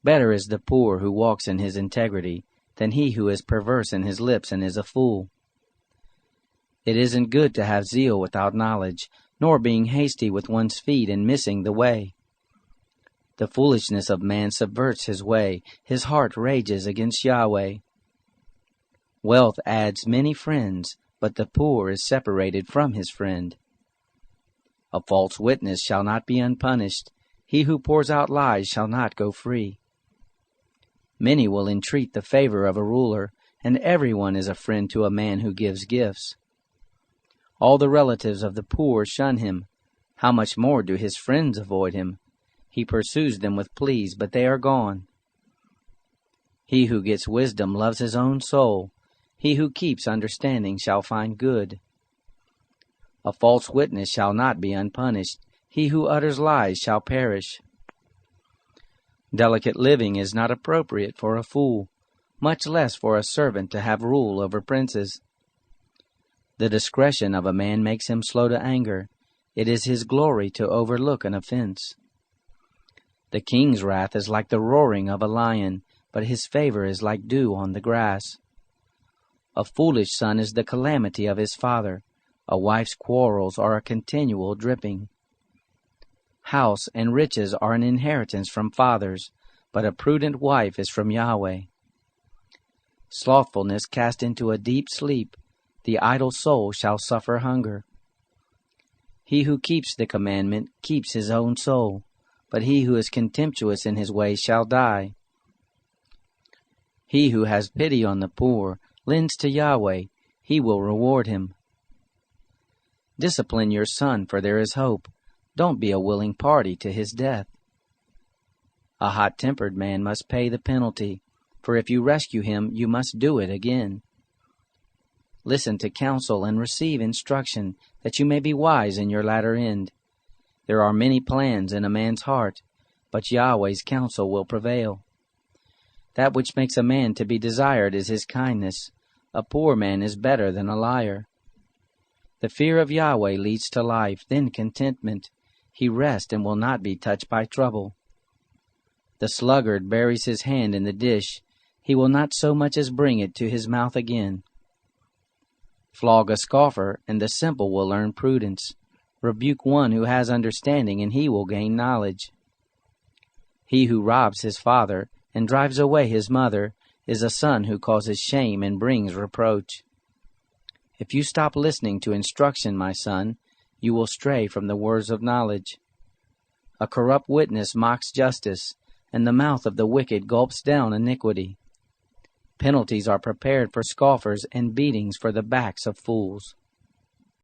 Better is the poor who walks in his integrity than he who is perverse in his lips and is a fool. It isn't good to have zeal without knowledge, nor being hasty with one's feet and missing the way. The foolishness of man subverts his way, his heart rages against Yahweh. Wealth adds many friends, but the poor is separated from his friend. A false witness shall not be unpunished. He who pours out lies shall not go free. Many will entreat the favor of a ruler, and everyone is a friend to a man who gives gifts. All the relatives of the poor shun him. How much more do his friends avoid him? He pursues them with pleas, but they are gone. He who gets wisdom loves his own soul. He who keeps understanding shall find good. A false witness shall not be unpunished. He who utters lies shall perish. Delicate living is not appropriate for a fool, much less for a servant to have rule over princes. The discretion of a man makes him slow to anger. It is his glory to overlook an offense. The king's wrath is like the roaring of a lion, but his favor is like dew on the grass. A foolish son is the calamity of his father. A wife's quarrels are a continual dripping. House and riches are an inheritance from fathers, but a prudent wife is from Yahweh. Slothfulness cast into a deep sleep. The idle soul shall suffer hunger. He who keeps the commandment keeps his own soul, but he who is contemptuous in his ways shall die. He who has pity on the poor lends to Yahweh. He will reward him. Discipline your son, for there is hope. Don't be a willing party to his death. A hot-tempered man must pay the penalty, for if you rescue him, you must do it again. Listen to counsel and receive instruction, that you may be wise in your latter end. There are many plans in a man's heart, but Yahweh's counsel will prevail. That which makes a man to be desired is his kindness. A poor man is better than a liar. The fear of Yahweh leads to life, then contentment. He rests and will not be touched by trouble. The sluggard buries his hand in the dish. He will not so much as bring it to his mouth again. Flog a scoffer, and the simple will learn prudence. Rebuke one who has understanding, and he will gain knowledge. He who robs his father and drives away his mother is a son who causes shame and brings reproach. If you stop listening to instruction, my son, you will stray from the words of knowledge. A corrupt witness mocks justice, and the mouth of the wicked gulps down iniquity. Penalties are prepared for scoffers and beatings for the backs of fools.